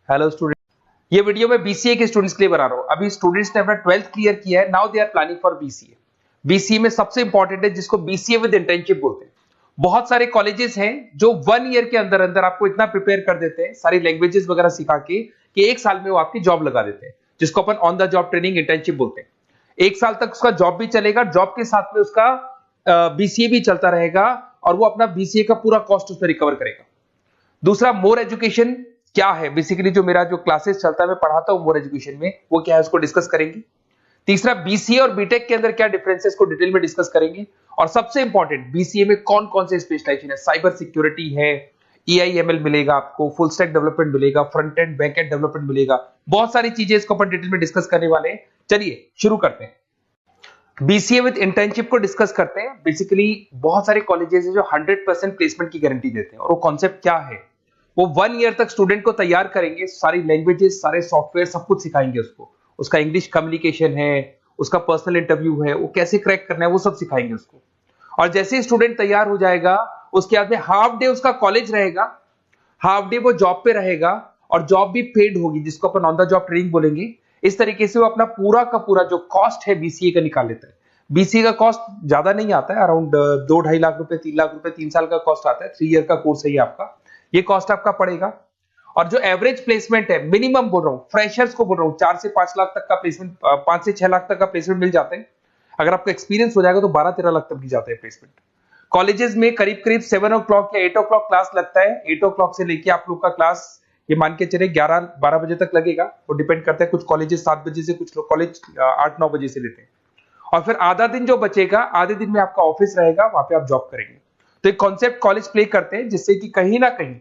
Hello student, ये video मैं BCA के स्टूडेंट्स के लिए बना रहा हूँ। अभी स्टूडेंट्स ने अपना 12th क्लियर किया है, now they are planning for BCA. BCA में सबसे इंपॉर्टेंट है जिसको बीसीए विद इंटर्नशिप बोलते हैं। बहुत सारे कॉलेजेस हैं जो 1 ईयर के अंदर अंदर आपको इतना प्रिपेयर कर देते हैं, सारी लैंग्वेजेस वगैरह सिखा के, कि 1 साल में वो आपकी जॉब लगा देते हैं, जिसको अपन on the job training internship बोलते हैं। 1 साल तक उसका जॉब भी चलेगा, जॉब के साथ में उसका बीसीए भी चलता रहेगा और वो अपना बीसीए का पूरा कॉस्ट उसमें रिकवर करेगा। दूसरा, मोर एजुकेशन क्या है, बेसिकली जो मेरा जो क्लासेस चलता है मैं पढ़ाता हूं मोर एजुकेशन में, वो क्या है उसको डिस्कस करेंगे। तीसरा, बीसीए और बीटेक के अंदर क्या डिफरेंसेस को डिटेल में डिस्कस करेंगे। और सबसे इंपॉर्टेंट, बीसीए में कौन कौन से स्पेशलाइजेशन है, साइबर सिक्योरिटी है, ईआईएमएल मिलेगा आपको, फुल स्टैक डेवलपमेंट मिलेगा, front end back and development मिलेगा, बहुत सारी चीजें इसको अपन डिटेल में डिस्कस करने वाले हैं। चलिए शुरू करते हैं। बीसीए विद इंटर्नशिप को डिस्कस करते हैं। बेसिकली बहुत सारे कॉलेजेस हैं जो 100% प्लेसमेंट की गारंटी देते हैं, और वो कॉन्सेप्ट क्या है, वो 1 ईयर तक स्टूडेंट को तैयार करेंगे, सारी लैंग्वेजेस, सारे सॉफ्टवेयर, सब कुछ सिखाएंगे उसको। उसका इंग्लिश कम्युनिकेशन है, उसका पर्सनल इंटरव्यू है, वो कैसे क्रैक करना है, वो सब सिखाएंगे उसको। और जैसे ही स्टूडेंट तैयार हो जाएगा, उसके बाद में हाफ डे उसका कॉलेज रहेगा, हाफ डे वो जॉब पे रहेगा, और जॉब भी पेड होगी, जिसको अपन ऑन द जॉब ट्रेनिंग बोलेंगे। इस तरीके से वो अपना पूरा का पूरा जो कॉस्ट है बीसीए का निकाल लेता है। बीसीए का कॉस्ट ज्यादा नहीं आता है, अराउंड 2-2.5 लाख रुपए, 3 लाख रुपए 3 साल का कॉस्ट आता है। 3 ईयर का कोर्स है ये आपका, ये कॉस्ट आपका पड़ेगा। और जो एवरेज प्लेसमेंट है, मिनिमम बोल रहा हूँ, फ्रेशर्स को बोल रहा हूँ, 4 से 5 लाख तक का प्लेसमेंट, 5 से 6 लाख तक का प्लेसमेंट मिल जाता है। अगर आपका एक्सपीरियंस हो जाएगा तो 12-13 लाख तक भी जाता है प्लेसमेंट। कॉलेजेस में करीब करीब 7 o'clock या 8 o'clock क्लास लगता है। 8 o'clock से लेके आप लोग का क्लास, ये मान के चले 11-12 बजे तक लगेगा। वो डिपेंड करता है, कुछ कॉलेजेस 7 बजे से, कुछ लोग कॉलेज 8-9 बजे से लेते हैं। और फिर आधा दिन जो बचेगा, आधे दिन में आपका ऑफिस रहेगा, वहां पे आप जॉब करेंगे। तो एक कॉन्सेप्ट कॉलेज प्ले करते हैं, जिससे कि कहीं ना कहीं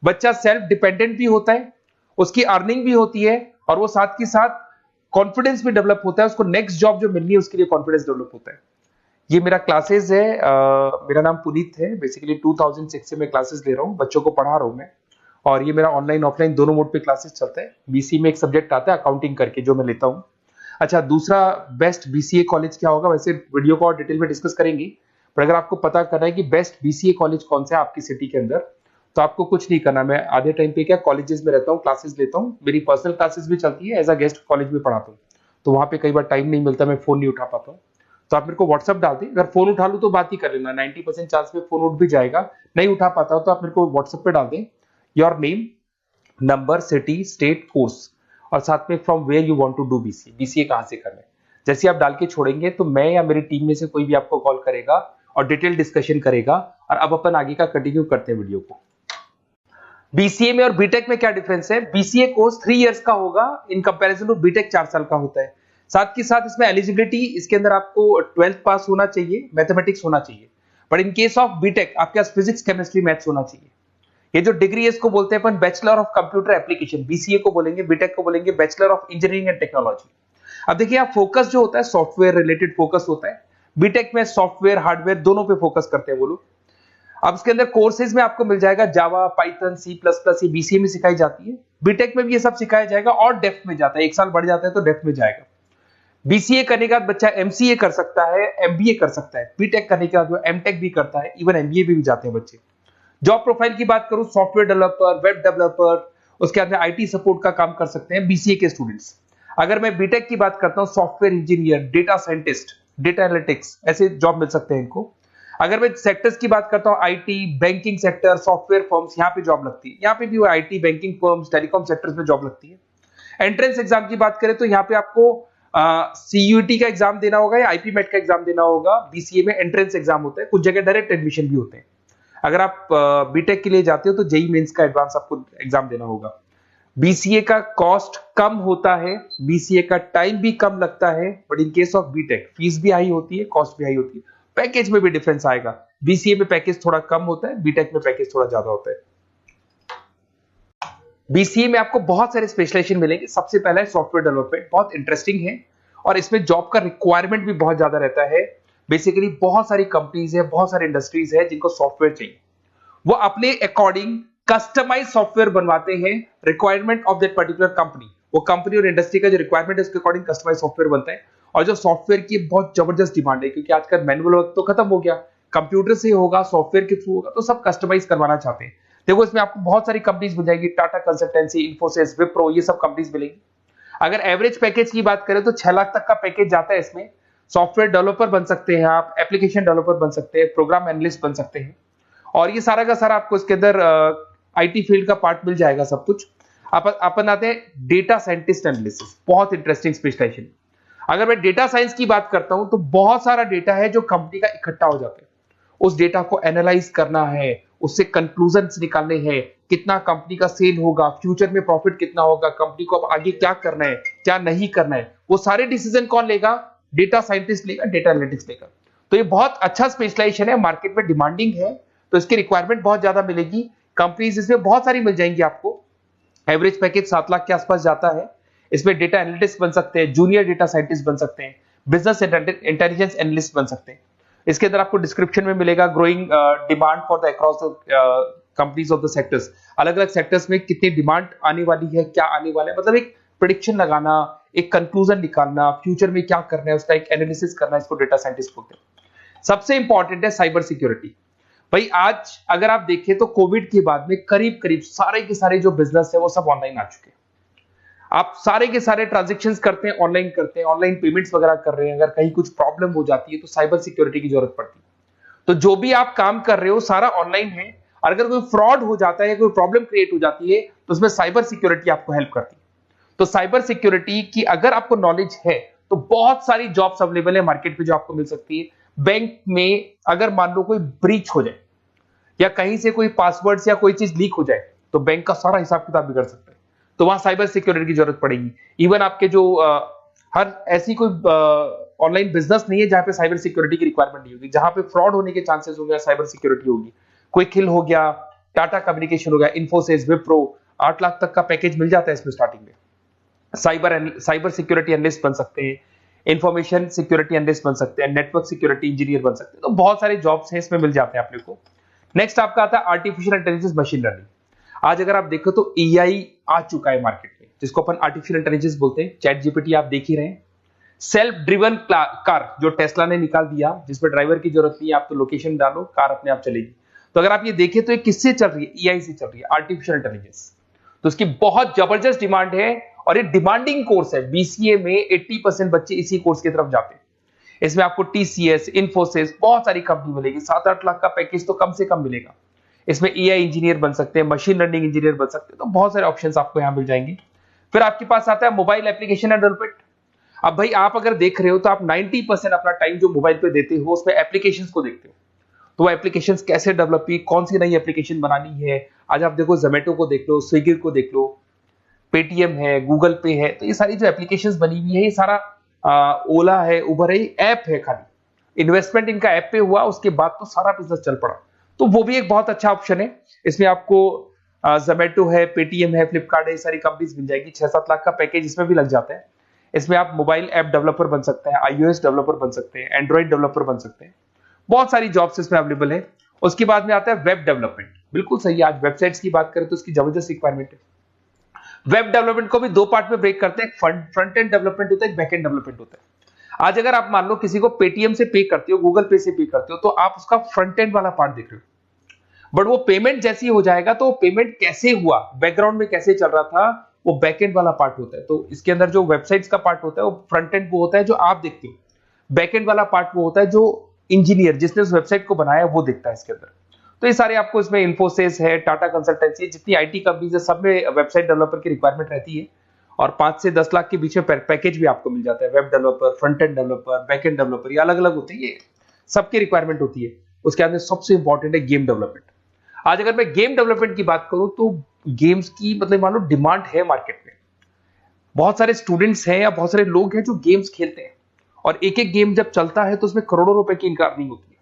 बच्चा सेल्फ डिपेंडेंट भी होता है, उसकी अर्निंग भी होती है, और वो साथ के साथ कॉन्फिडेंस भी डेवलप होता है। उसको नेक्स्ट जॉब जो मिलनी है उसके लिए कॉन्फिडेंस डेवलप होता है। ये मेरा क्लासेस है, मेरा नाम पुनीत है। बेसिकली 2006 से मैं क्लासेस ले रहा हूँ, बच्चों को पढ़ा रहा हूँ मैं। और ये मेरा ऑनलाइन ऑफलाइन दोनों मोड पे क्लासेस चलता है। बीसी में एक सब्जेक्ट आता है अकाउंटिंग करके, जो मैं लेता हूँ। अच्छा, दूसरा, बेस्ट बीसीए कॉलेज क्या होगा, वैसे वीडियो को और डिटेल में डिस्कस करेंगे, पर अगर आपको पता करना है कि बेस्ट बीसीए कॉलेज कौन सा है आपकी सिटी के अंदर, तो आपको कुछ नहीं करना। मैं आधे टाइम पे क्या कॉलेजेस में रहता हूँ, क्लासेस लेता हूँ, मेरी पर्सनल क्लासेस भी चलती है, एज अ गेस्ट कॉलेज में पढ़ाता हूँ। तो वहां पे कई बार टाइम नहीं मिलता, मैं फोन नहीं उठा पाता हूँ। तो आप मेरे को व्हाट्सअप डाल दें, अगर फोन उठा लूँ तो बात ही कर लेना, 90% चांस में फोन उठ भी जाएगा। नहीं उठा पाता हूँ तो आप मेरे को व्हाट्सएप पे डाल दें, your name, number, city, state, course, और साथ में from where you want to do BCA, BCA कहां से करना है। जैसे आप डाल के छोड़ेंगे तो मैं या मेरी टीम में से कोई भी आपको कॉल करेगा और डिटेल डिस्कशन करेगा। और अब अपन आगे का कंटिन्यू करते हैं वीडियो को। बीसीए में और बीटेक में क्या डिफरेंस है? बीसीए कोर्स 3 इयर्स का होगा, इन कंपैरिजन टू बीटेक 4 साल का होता है। साथ के साथ इसमें एलिजिबिलिटी, इसके अंदर आपको 12th पास होना चाहिए, मैथमेटिक्स होना चाहिए। But in case of BTech आपके पास फिजिक्स, केमिस्ट्री, मैथ्स होना चाहिए। ये जो डिग्री है इसको बोलते हैं अपन bachelor of computer application. BCA को बोलेंगे, बीटेक को बोलेंगे bachelor of engineering and technology. अब देखिए, आप फोकस जो होता है सॉफ्टवेयर रिलेटेड फोकस होता है। बीटेक में सॉफ्टवेयर हार्डवेयर दोनों पे फोकस करते हैं वो लोग। अब इसके अंदर कोर्सेज में आपको मिल जाएगा जावा, पाइथन, सी प्लस प्लस, ये बीसीए में सिखाई जाती है। बीटेक में भी ये सब सिखाया जाएगा, और डेप्थ में जाता है, 1 साल बढ़ जाता है तो डेप्थ में जाएगा। बीसीए करने के बाद बच्चा एमसीए कर सकता है, एमबीए कर सकता है। बीटेक करने के बाद वो एमटेक भी करता है, इवन एमबीए भी जाते हैं बच्चे। जॉब प्रोफाइल की बात करूं, सॉफ्टवेयर डेवलपर, वेब डेवलपर, उसके बाद में आईटी सपोर्ट का काम कर सकते हैं बीसीए के स्टूडेंट्स। अगर मैं बीटेक की बात करता हूं, software engineer, data scientist, data analytics, ऐसे जॉब मिल सकते हैं इनको। अगर मैं सेक्टर्स की बात करता हूं, IT, banking sector, software firms, यहां पे जॉब लगती है। यहां पे भी वो IT, banking firms, telecom sectors में जॉब लगती है। एंट्रेंस एग्जाम की बात करें तो यहाँ पे आपको सीयूटी का एग्जाम देना होगा या आईपी मेट का एग्जाम देना होगा। बीसीए में एंट्रेंस एग्जाम होता है, कुछ जगह डायरेक्ट एडमिशन भी होते हैं। अगर आप बीटेक के लिए जाते हो तो जेई मेंस का एडवांस आपको एग्जाम देना होगा। बीसीए का कॉस्ट कम होता है, बीसीए का टाइम भी कम लगता है, but in case of BTech fees भी हाई होती है, कॉस्ट भी हाई होती है, पैकेज में भी डिफरेंस आएगा। बीसीए में पैकेज थोड़ा कम होता है, बीटेक में पैकेज थोड़ा ज्यादा होता है। बीसीए में आपको बहुत सारे स्पेशलाइजेशन मिलेंगे। सबसे पहला है सॉफ्टवेयर डेवलपमेंट, बहुत इंटरेस्टिंग है, और इसमें जॉब का रिक्वायरमेंट भी बहुत ज्यादा रहता है। बेसिकली बहुत सारी कंपनीज है, बहुत सारी इंडस्ट्रीज है जिनको सॉफ्टवेयर चाहिए, वो अपने अकॉर्डिंग कस्टमाइज सॉफ्टवेयर बनवाते हैं, requirement of that particular company. वो कंपनी और इंडस्ट्री का जो रिक्वायरमेंट है उसके अकॉर्डिंग कस्टमाइज सॉफ्टवेयर बनता है। और जो सॉफ्टवेयर की बहुत जबरदस्त डिमांड है, क्योंकि आजकल मैनुअल वर्क तो खत्म हो गया, कंप्यूटर से होगा, सॉफ्टवेयर के थ्रू होगा, तो सब कस्टमाइज करवाना चाहते हैं। देखो इसमें आपको बहुत सारी कंपनीज मिल जाएगी, टाटा कंसल्टेंसी, इन्फोसिस, विप्रो, ये सब कंपनीज मिलेगी। अगर एवरेज पैकेज की बात करें तो 6 लाख तक का पैकेज जाता है इसमें। सॉफ्टवेयर डेवलपर बन सकते हैं आप, एप्लीकेशन डेवलपर बन सकते हैं, प्रोग्राम एनालिस्ट बन सकते हैं, और ये सारा का सारा आपको इसके अंदर आईटी फील्ड का पार्ट मिल जाएगा सब कुछ। अपन आते हैं डेटा साइंटिस्ट एनालिसिस, बहुत इंटरेस्टिंग स्पेशलाइजेशन। अगर मैं डेटा साइंस की बात करता हूं तो बहुत सारा डेटा है जो कंपनी का इकट्ठा हो जाता है, उस डेटा को एनालाइज करना है, उससे कंक्लूजन्स निकालने हैं, कितना कंपनी का सेल होगा, फ्यूचर में प्रॉफिट कितना होगा, कंपनी को अब आगे क्या करना है, क्या नहीं करना है, वो सारे डिसीजन कौन लेगा? डेटा साइंटिस्ट लेगा, डेटा एनालिटिक्स लेगा। तो ये बहुत अच्छा स्पेशलाइजेशन है, मार्केट में डिमांडिंग है, तो इसकी रिक्वायरमेंट बहुत ज्यादा मिलेगी। कंपनीज इसमें बहुत सारी मिल जाएंगी आपको। एवरेज पैकेज 7 लाख के आसपास जाता है। इसमें डेटा एनालिटिक्स बन सकते हैं, जूनियर डेटा साइंटिस्ट बन सकते हैं, बिजनेस इंटेलिजेंस एनालिस्ट बन सकते हैं। इसके अंदर आपको डिस्क्रिप्शन में मिलेगा growing demand for the across companies of the sectors. अलग अलग सेक्टर्स में कितनी डिमांड आने वाली है, क्या आने वाला है, मतलब एक प्रेडिक्शन लगाना, एक कंक्लूजन निकालना, फ्यूचर में क्या करना है उसका एक एनालिसिस करना, इसको डेटा साइंटिस्ट बोलते हैं। सबसे इंपॉर्टेंट है साइबर सिक्योरिटी। भाई आज अगर आप देखें तो कोविड के बाद में करीब करीब सारे के सारे जो बिजनेस है वो सब ऑनलाइन आ चुके हैं। आप सारे के सारे ट्रांजैक्शंस करते हैं, ऑनलाइन करते हैं, ऑनलाइन पेमेंट्स वगैरह कर रहे हैं। अगर कहीं कुछ प्रॉब्लम हो जाती है तो साइबर सिक्योरिटी की जरूरत पड़ती है। तो जो भी आप काम कर रहे हो सारा ऑनलाइन है, और अगर कोई फ्रॉड हो जाता है, कोई प्रॉब्लम क्रिएट हो जाती है तो उसमें साइबर सिक्योरिटी आपको हेल्प करती है। तो साइबर सिक्योरिटी की अगर आपको नॉलेज है तो बहुत सारी जॉब्स अवेलेबल है मार्केट में जो आपको मिल सकती है। बैंक में अगर मान लो कोई ब्रीच हो जाए या कहीं से कोई पासवर्ड या कोई चीज लीक हो जाए तो बैंक का सारा हिसाब किताब बिगड़ सकता है, तो वहां साइबर सिक्योरिटी की जरूरत पड़ेगी। इवन आपके जो हर ऐसी कोई ऑनलाइन बिजनेस नहीं है जहां पे साइबर सिक्योरिटी की रिक्वायरमेंट नहीं होगी, जहां पे फ्रॉड होने के चांसेस होंगे, साइबर सिक्योरिटी होगी। क्विक हिल हो गया, टाटा कम्युनिकेशन हो गया, इन्फोसिस, विप्रो, 8 लाख तक का पैकेज मिल जाता है इसमें स्टार्टिंग में। साइबर सिक्योरिटी एनालिस्ट बन सकते हैं, इंफॉर्मेशन सिक्योरिटी एनालिस्ट बन सकते हैं, नेटवर्क सिक्योरिटी इंजीनियर बन सकते हैं। तो बहुत सारे जॉब्स हैं इसमें मिल जाते हैं अपने को। नेक्स्ट आपका आता है आर्टिफिशियल इंटेलिजेंस, मशीन लर्निंग। आज अगर आप देखो तो एआई आ चुका है मार्केट में, जिसको अपन आर्टिफिशियल इंटेलिजेंस बोलते हैं। चैट जीपीटी आप देख ही रहे हैं। सेल्फ ड्रिवन कार जो टेस्ला ने निकाल दिया, जिसमें ड्राइवर की जरूरत नहीं है, आप तो लोकेशन डालो, कार अपने आप चलेगी। तो अगर आप ये देखें तो ये किससे चल रही है? एआई से चल रही है, आर्टिफिशियल इंटेलिजेंस। तो इसकी बहुत जबरदस्त डिमांड है और ये डिमांडिंग कोर्स है। बीसीए में 80% बच्चे इसी कोर्स की तरफ जाते हैं। इसमें आपको टीसीएस, इन्फोसिस, बहुत सारी कंपनी मिलेगी। 7-8 लाख का पैकेज तो कम से कम मिलेगा। इसमें एआई इंजीनियर बन सकते हैं, मशीन लर्निंग इंजीनियर बन सकते हैं। तो बहुत सारे ऑप्शंस आपको यहां मिल जाएंगे। फिर आपके पास आता है मोबाइल एप्लीकेशन डेवलपमेंट। अब भाई आप अगर देख रहे हो तो आप 90% अपना टाइम जो मोबाइल पे देते हो उसमें एप्लीकेशंस को देखते हो। तो वो एप्लीकेशंस कैसे डेवलप की, कौन सी नई एप्लीकेशन बनानी है। आज आप देखो जोमेटो को देख लो, स्विगी को देख लो, पेटीएम है, गूगल पे है। तो ये सारी जो एप्लीकेशंस बनी हुई है, ये सारा ओला है, उबर है, ऐप है। खाली इन्वेस्टमेंट इनका ऐप पे हुआ, उसके बाद तो सारा बिजनेस चल पड़ा। तो वो भी एक बहुत अच्छा ऑप्शन है। इसमें आपको जोमेटो है, पेटीएम है, फ्लिपकार्ट है, सारी कंपनीज मिल जाएगी। 6-7 लाख का पैकेज इसमें भी लग जाता है। इसमें आप मोबाइल ऐप डेवलपर बन सकते हैं, आईओएस डेवलपर बन सकते हैं, एंड्रॉइड डेवलपर बन सकते हैं। बहुत सारी जॉब्स इसमें अवेलेबल है। उसके बाद में आता है वेब डेवलपमेंट। बिल्कुल सही है, आज वेबसाइट्स की बात करें तो उसकी जबरदस्त रिक्वायरमेंट है। वेब डेवलपमेंट को भी दो पार्ट में ब्रेक करते हैं। फ्रंट एंड डेवलपमेंट होता है, एक बैक एंड डेवलपमेंट होता है। आज अगर आप मान लो किसी को पेटीएम से पे करते हो, गूगल पे से पे करते हो, तो आप उसका फ्रंट एंड वाला पार्ट देख रहे हो। बट वो पेमेंट जैसी हो जाएगा तो पेमेंट कैसे हुआ, बैकग्राउंड में कैसे चल रहा था, वो बैकएंड वाला पार्ट होता है। तो इसके अंदर जो वेबसाइट्स का पार्ट होता है वो फ्रंट एंड वो होता है जो आप देखते हो। बैकएंड वाला पार्ट वो होता है जो इंजीनियर जिसने उस वेबसाइट को बनाया वो देखता है इसके अंदर। तो ये सारे आपको इसमें इन्फोसिस है, टाटा कंसल्टेंसी, जितनी आईटी कंपनीज है, सब में वेबसाइट डेवलपर की रिक्वायरमेंट रहती है। और 5 से 10 लाख के बीच में पैकेज भी आपको मिल जाता है। Web developer, front end developer, back end developer, ये अलग अलग होते हैं, ये सबकी रिक्वायरमेंट होती है। उसके अंदर सबसे इंपॉर्टेंट है गेम डेवलपमेंट। आज अगर मैं गेम डेवलपमेंट की बात करूं तो गेम्स की मतलब मान लो डिमांड है मार्केट में। बहुत सारे स्टूडेंट्स हैं या बहुत सारे लोग हैं जो गेम्स खेलते हैं, और एक एक गेम जब चलता है तो उसमें करोड़ों रुपए की इनकम अर्निंग होती है।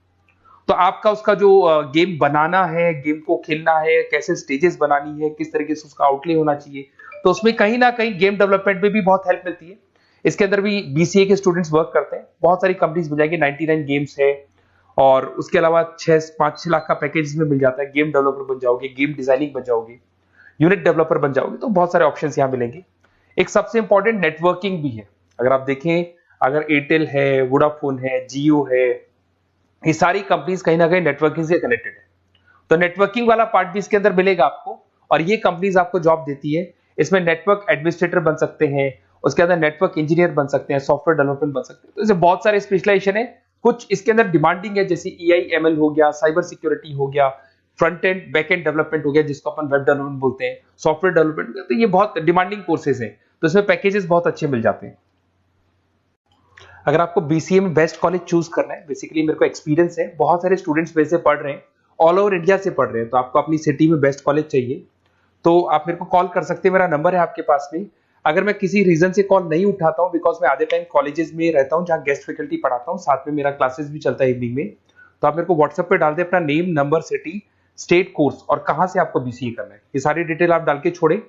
तो आपका उसका जो गेम बनाना है, गेम को खेलना है, कैसे स्टेजेस बनानी है, किस तरीके से उसका आउटले होना चाहिए, तो उसमें कहीं ना कहीं गेम डेवलपमेंट में भी बहुत हेल्प मिलती है। इसके अंदर भी बीसीए के स्टूडेंट्स वर्क करते हैं। बहुत सारी कंपनीज मिल जाएगी, 99 गेम्स है, और उसके अलावा 5-6 लाख का पैकेज में मिल जाता है। गेम डेवलपर बन जाओगे, गेम डिजाइनिंग बन जाओगे, यूनिट डेवलपर बन जाओगे, तो बहुत सारे ऑप्शंस यहाँ मिलेंगे। एक सबसे इंपॉर्टेंट नेटवर्किंग भी है। अगर आप देखें, अगर एयरटेल है, वोडाफोन है, जियो है, ये सारी कंपनीज कहीं ना कहीं नेटवर्किंग से कनेक्टेड है। तो नेटवर्किंग वाला पार्ट भी इसके अंदर मिलेगा आपको, और ये कंपनीज आपको जॉब देती है। इसमें नेटवर्क एडमिनिस्ट्रेटर बन सकते हैं, उसके अंदर नेटवर्क इंजीनियर बन सकते हैं, सॉफ्टवेयर डेवलपमेंट बन सकते हैं। तो इसमें बहुत सारे स्पेशलाइजेशन है। कुछ इसके अंदर डिमांडिंग है, जैसे EI/ML हो गया, साइबर सिक्योरिटी हो गया, front end back and development हो गया जिसको अपन वेब डेवलपमेंट बोलते हैं, सॉफ्टवेयर डेवलपमेंट। तो ये बहुत डिमांडिंग कोर्सेज हैं, तो इसमें पैकेजेस बहुत अच्छे मिल जाते हैं। अगर आपको BCA में बेस्ट कॉलेज चूज करना है, बेसिकली मेरे को एक्सपीरियंस है, बहुत सारे स्टूडेंट्स वैसे पढ़ रहे हैं, ऑल ओवर इंडिया से पढ़ रहे हैं, तो आपको अपनी सिटी में बेस्ट कॉलेज चाहिए तो आप मेरे को कॉल कर सकते हैं। मेरा नंबर है आपके पास में। अगर मैं किसी रीजन से कॉल नहीं उठाता हूं, बिकॉज मैं आधे टाइम कॉलेजेस में रहता हूं जहां गेस्ट फैकल्टी पढ़ाता हूं, साथ में मेरा क्लासेस भी चलता है इवनिंग में, तो आप मेरे को व्हाट्सएप पे डाल दे अपना name, number, city, state, course और कहां से आपको BCA करना है, ये सारी डिटेल आप डाल के छोड़े।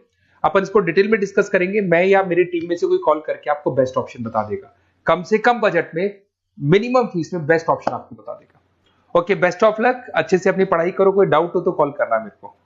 अपन इसको डिटेल में डिस्कस करेंगे, मैं या मेरी टीम में से कोई कॉल करके आपको बेस्ट ऑप्शन बता देगा, कम से कम बजट में, मिनिमम फीस में बेस्ट ऑप्शन आपको बता देगा। ओके, बेस्ट ऑफ लक, अच्छे से अपनी पढ़ाई करो, कोई डाउट हो तो कॉल करना मेरे को।